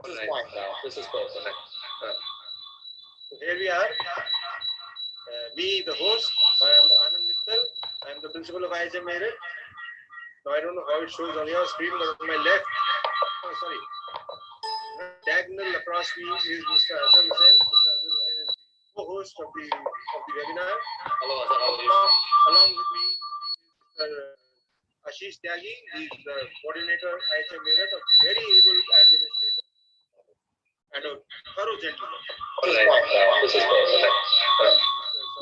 This is fine now. This is perfect. So here we are. Me, the host. I am Anand Mittal. I am the principal of IHM Merit. Now I don't know how it shows on your screen, but on my left, oh sorry, diagonal across me is Mr. Azhar Hussain. Mr. Azhar Hussain is the co-host of the webinar. Hello, Azhar. How are you? Along with me, Mr. Ashish Tyagi. He is the coordinator IHM Merit, a very able administrator and a thorough gentleman. This is fine now. This is perfect.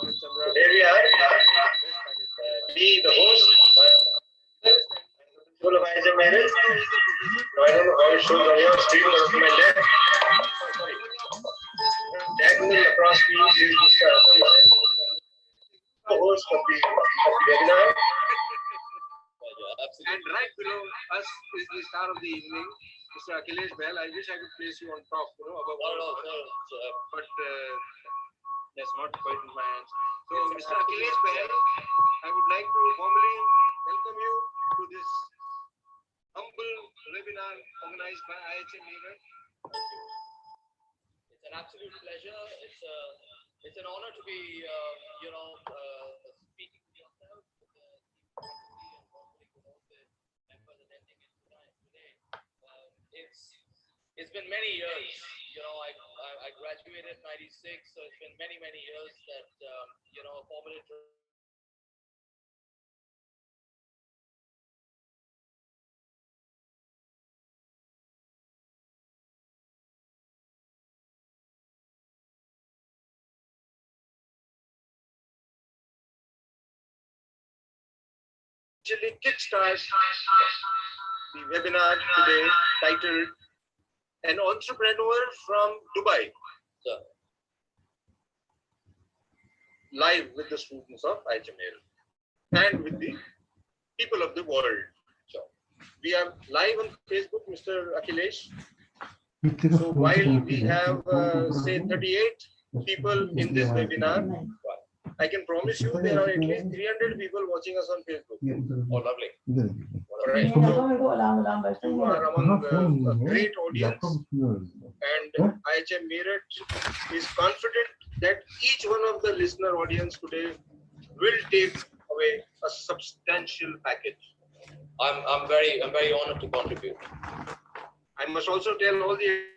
Mr. Saurabh Chandra. Here we are. Me, the host. I am full of IHM Merit. I don't know how it shows on your screen, but on my left, oh, sorry, diagonal across me is Mr. Azhar Hussain, co-host of the webinar. And right below us is the star of the evening, Mr. Akhilesh Bahl. I wish I could place you on top, above all. But that's not quite in my hands. So, Mr. Akhilesh Bahl, I would like to formally welcome you to this humble webinar organized by IHM Merit. It's an absolute pleasure. It's an honor to be, speaking to yourself, and formally promoted and presenting it today. It's been many years. I graduated in '96, so it's been many years that a formative. Actually kickstart the webinar today titled An Entrepreneur from Dubai. Sir. Live with the students of IHM Merit and with the people of the world. Sure. We are live on Facebook, Mr. Akhilesh. So while we have, say, 38 people in this webinar, I can promise you there are at least 300 people watching us on Facebook. Oh, lovely. All right. So you are among a great audience, and IHM Merit is confident that each one of the listener audience today will take away a substantial package. I'm very honored to contribute. I must also tell all the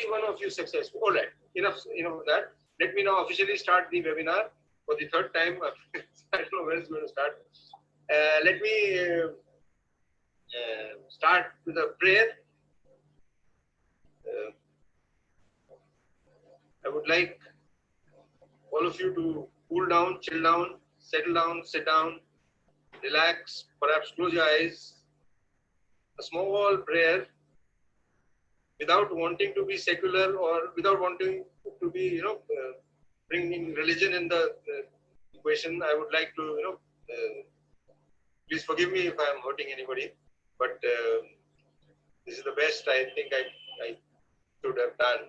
one of you successful. All right, enough of that. Let me now officially start the webinar for the third time. I don't know where it's going to start. Let me start with a prayer. I would like all of you to cool down, chill down, settle down, sit down, relax, perhaps close your eyes. A small prayer without wanting to be secular or without wanting to be, bringing religion in the equation. I would like to, please forgive me if I am hurting anybody, but this is the best I think I should have done.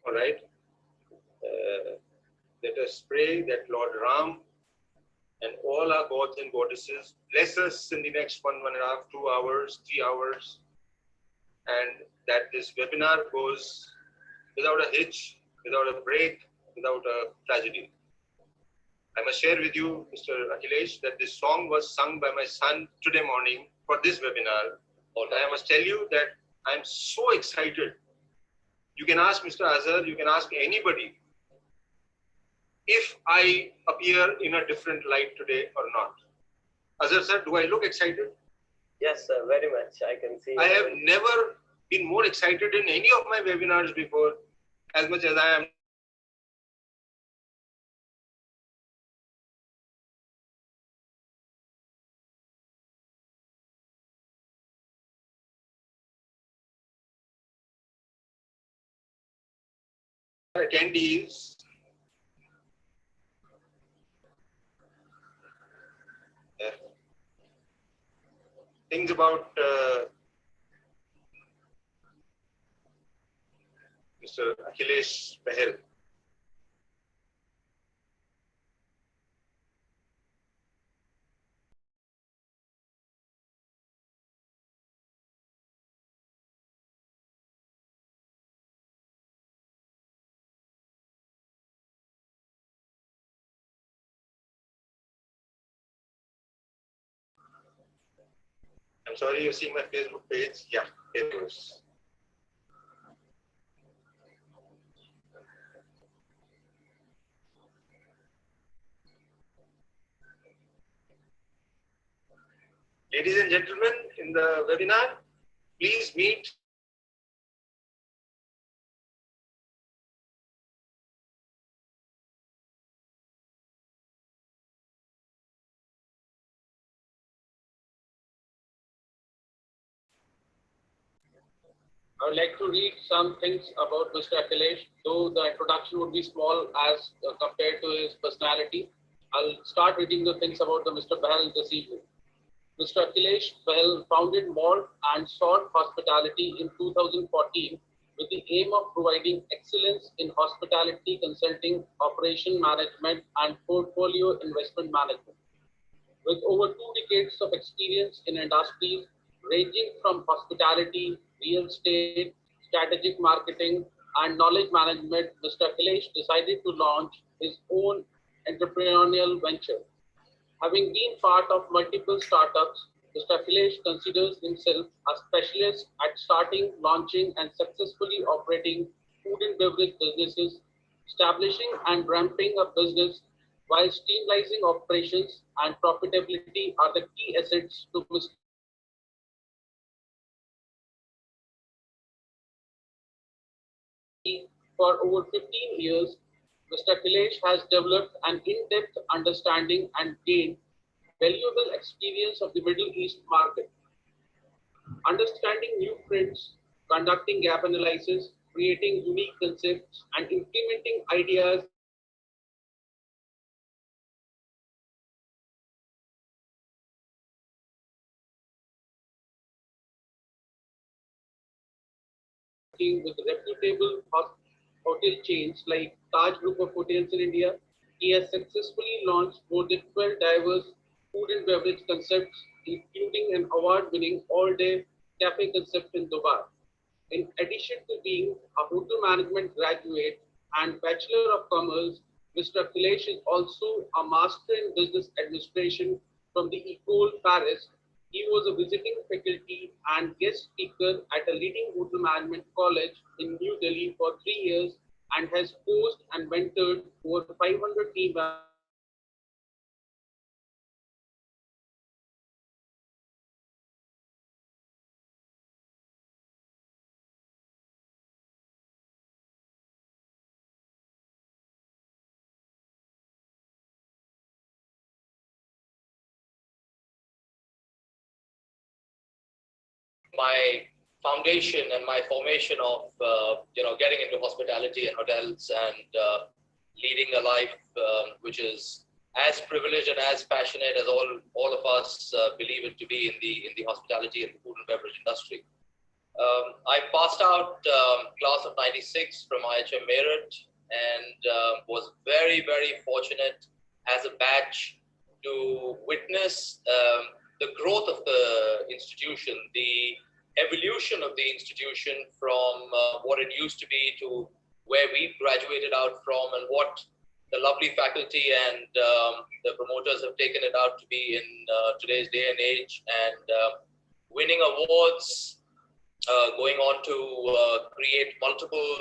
All right. Let us pray that Lord Ram and all our gods and goddesses bless us in the next 1.5, 2 hours, 3 hours, and that this webinar goes without a hitch, without a break, without a tragedy. I must share with you, Mr. Akhilesh, that this song was sung by my son today morning for this webinar. And I must tell you that I'm so excited. You can ask Mr. Azhar, you can ask anybody if I appear in a different light today or not. Azhar sir, do I look excited? Yes, sir, very much. I can see. I have never been more excited in any of my webinars before, as much as I am. Attendees, things about Mr. Akhilesh Bahel. I'm sorry, you're seeing my Facebook page. Yeah, it goes. Ladies and gentlemen, in the webinar, please meet I would like to read some things about Mr. Akhilesh, though the introduction would be small as compared to his personality. I'll start reading the things about the Mr. Bahel this evening. Mr. Akhilesh Bahel founded Malt and Salt Hospitality in 2014 with the aim of providing excellence in hospitality consulting, operation management, and portfolio investment management. With over 2 decades of experience in industries ranging from hospitality, real estate, strategic marketing, and knowledge management, Mr. Akhilesh decided to launch his own entrepreneurial venture. Having been part of multiple startups, Mr. Akhilesh considers himself a specialist at starting, launching, and successfully operating food and beverage businesses, establishing and ramping up business while streamlining operations and profitability are the key assets to Mr. For over 15 years, Mr. Akhilesh has developed an in-depth understanding and gained valuable experience of the Middle East market, understanding new trends, conducting gap analysis, creating unique concepts, and implementing ideas working with reputable hotel chains like Taj Group of Hotels in India. He has successfully launched more than 12 diverse food and beverage concepts, including an award-winning all-day cafe concept in Dubai. In addition to being a hotel management graduate and Bachelor of Commerce, Mr. Akhilesh is also a Master in Business Administration from the École Paris. He was a visiting faculty and guest speaker at a leading hotel management college in New Delhi for 3 years and has coached and mentored over 500 team members. My foundation and my formation of getting into hospitality and hotels and leading a life which is as privileged and as passionate as all of us believe it to be in the hospitality and food and beverage industry. I passed out class of '96 from IHM Meerut and was very, very fortunate as a batch to witness the growth of the institution, the evolution of the institution from what it used to be to where we graduated out from and what the lovely faculty and the promoters have taken it out to be in today's day and age, and winning awards, going on to create multiple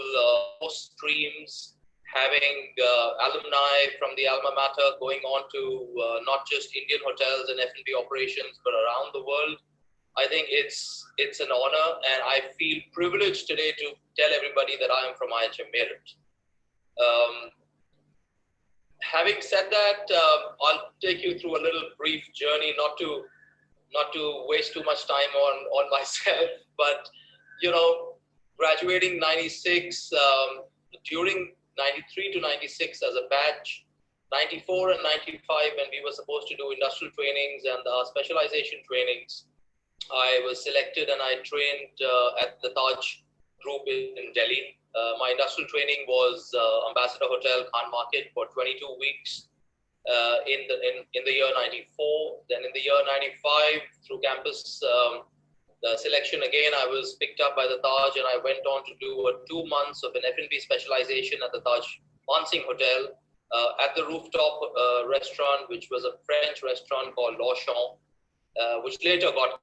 streams, having alumni from the alma mater going on to not just Indian hotels and F&B operations, but around the world. I think it's an honor, and I feel privileged today to tell everybody that I am from IHM Meerut. Having said that, I'll take you through a little brief journey, not to waste too much time on myself, but graduating '96, during '93 to '96 as a batch, '94 and '95 when we were supposed to do industrial trainings and specialization trainings, I was selected and I trained at the Taj Group in Delhi. My industrial training was Ambassador Hotel, Khan Market for 22 weeks in the year '94. Then in the year '95, through campus the selection again, I was picked up by the Taj and I went on to do 2 months of an F&B specialization at the Taj Mansingh Hotel at the rooftop restaurant, which was a French restaurant called L'Auchan, which later got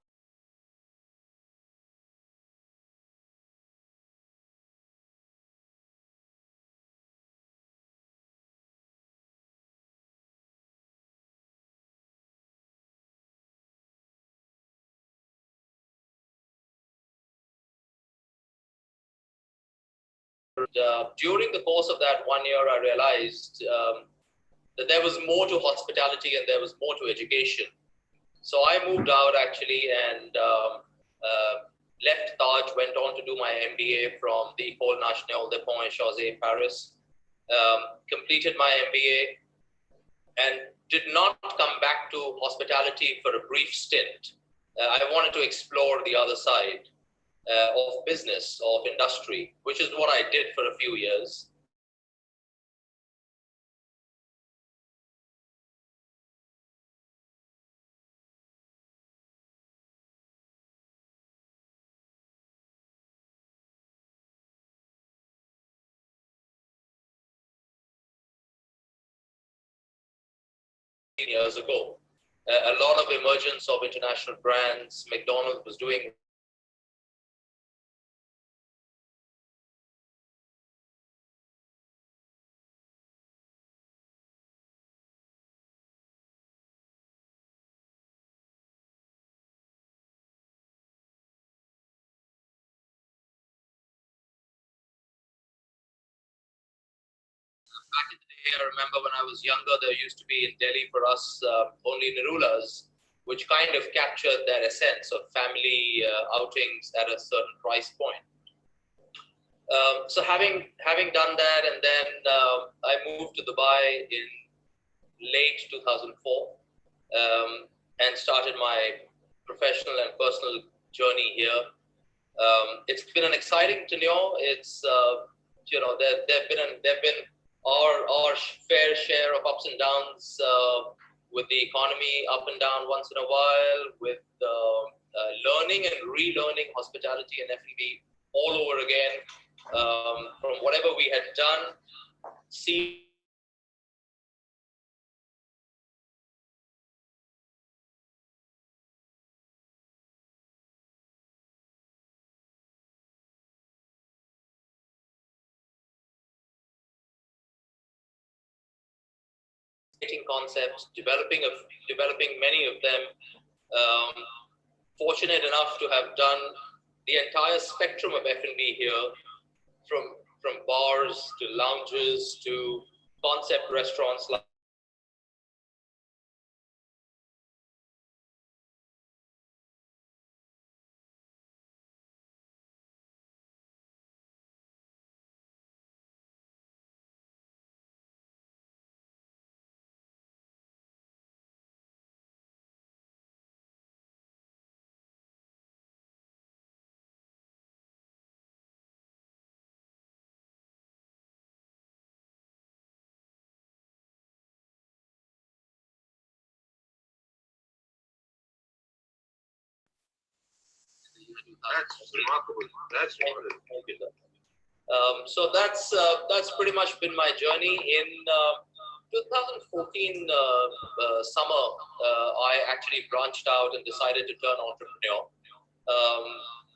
during the course of that 1 year, I realized that there was more to hospitality and there was more to education. So I moved out actually and left Taj, went on to do my MBA from the École Nationale des Ponts et Chaussées, Paris, completed my MBA and did not come back to hospitality for a brief stint. I wanted to explore the other side of business, of industry, which is what I did for a few years. Years ago, a lot of emergence of international brands. McDonald's was doing back in the day. I remember when I was younger, there used to be in Delhi for us only Nirulas, which kind of captured that essence of family outings at a certain price point. So having done that, and then I moved to Dubai in late 2004 and started my professional and personal journey here. It's been an exciting tenure. It's there've been our fair share of ups and downs with the economy up and down once in a while, with learning and relearning hospitality and F&B all over again, from whatever we had done. See. Concepts, developing many of them. Fortunate enough to have done the entire spectrum of F&B here, from bars to lounges to concept restaurants. That's remarkable. That's remarkable. Thank you, sir. So that's pretty much been my journey. In 2014 summer, I actually branched out and decided to turn entrepreneur.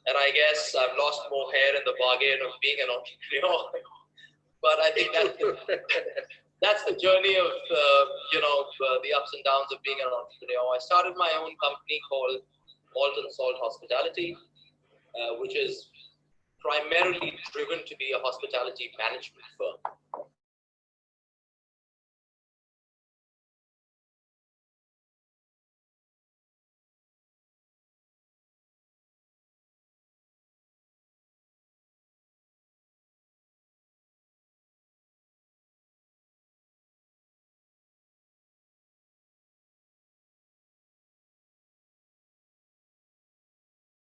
And I guess I've lost more hair in the bargain of being an entrepreneur. But I think that's the journey of the ups and downs of being an entrepreneur. I started my own company called Malt and Salt Hospitality, which is primarily driven to be a hospitality management firm.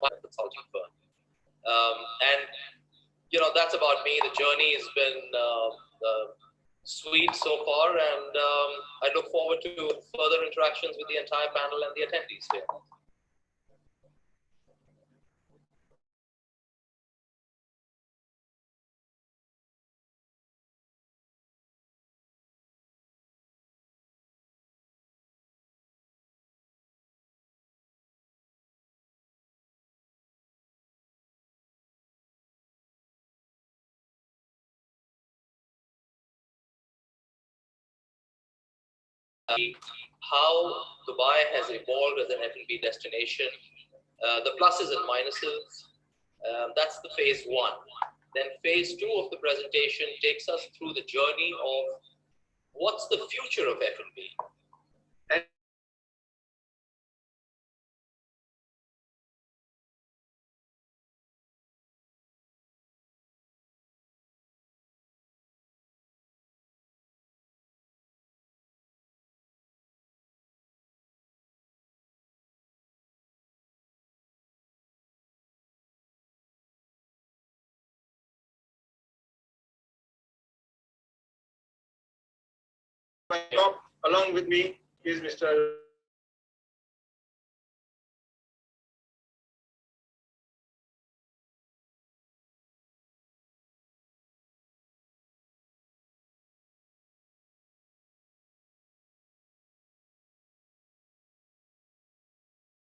Consulting firm. And that's about me. The journey has been sweet so far, and I look forward to further interactions with the entire panel and the attendees here. How Dubai has evolved as an F&B destination, the pluses and minuses. That's the phase one. Then phase two of the presentation takes us through the journey of what's the future of F&B. Along with me is Mr.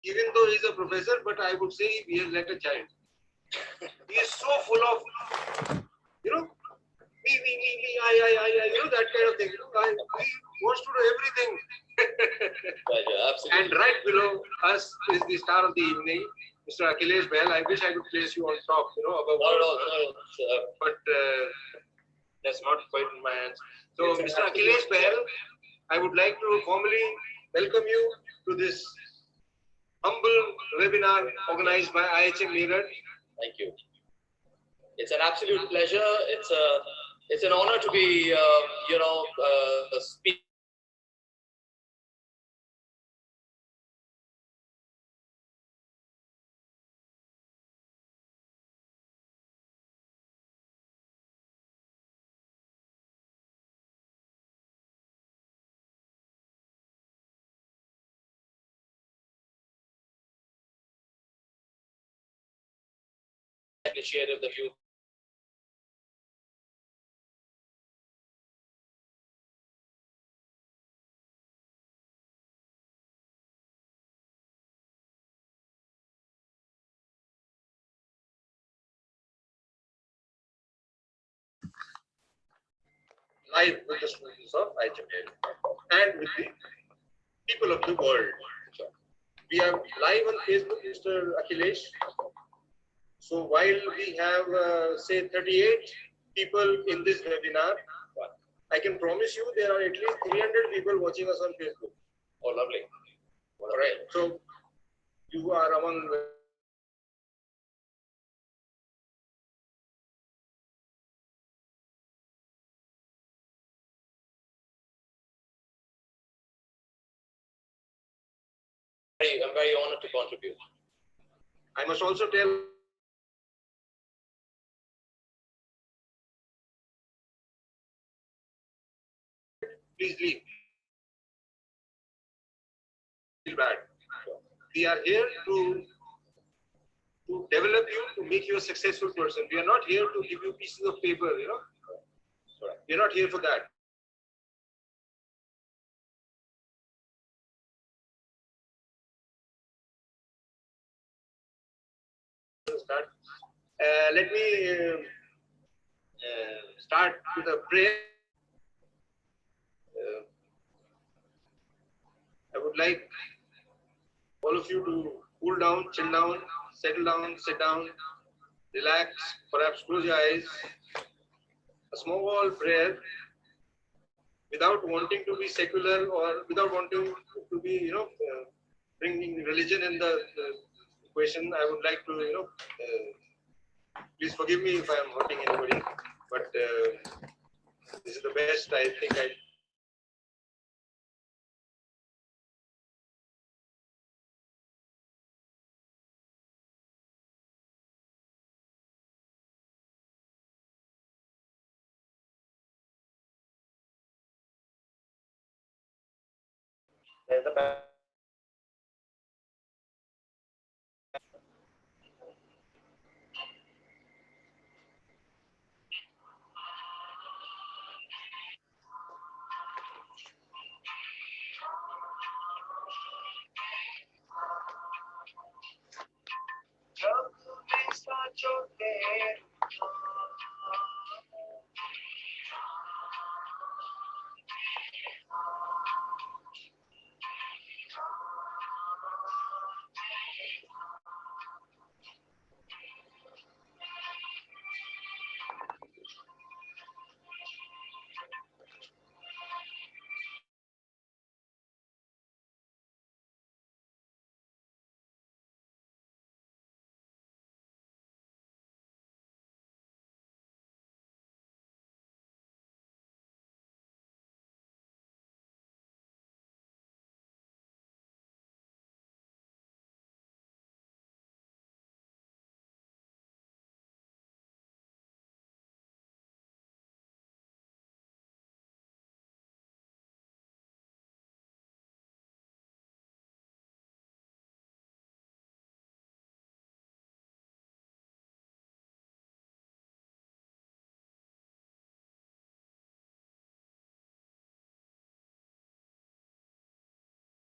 Even though he's a professor, but I would say he is like a child. He is so full of, me, I, that kind of thing. He wants to do everything. Absolutely. And right below us is the star of the evening, Mr. Akhilesh Bahl. I wish I could place you on top, above. But that's not quite in my hands. So, Mr. Akhilesh Bahl, I would like to formally welcome you to this humble webinar organized by IHM Meerut. Thank you. It's an absolute pleasure. It's an honor to be, speaking. initiative that you live with the students of IHML and with the people of the world. We are live on Facebook, Mr. Akhilesh. So while we have, say, 38 people in this webinar, I can promise you there are at least 300 people watching us on Facebook. Oh, lovely. All right. So you are among I'm very honored to contribute. I must also tell please leave. Feel bad. We are here to develop you, to make you a successful person. We are not here to give you pieces of paper, you know. We are not here for that. Let me start with a prayer. I would like all of you to cool down, chill down, settle down, sit down, relax, perhaps close your eyes. A small prayer without wanting to be secular or without wanting to be, you know, bringing religion in the equation. I would like to, you know, please forgive me if I am hurting anybody, but this is the best I think I. There's a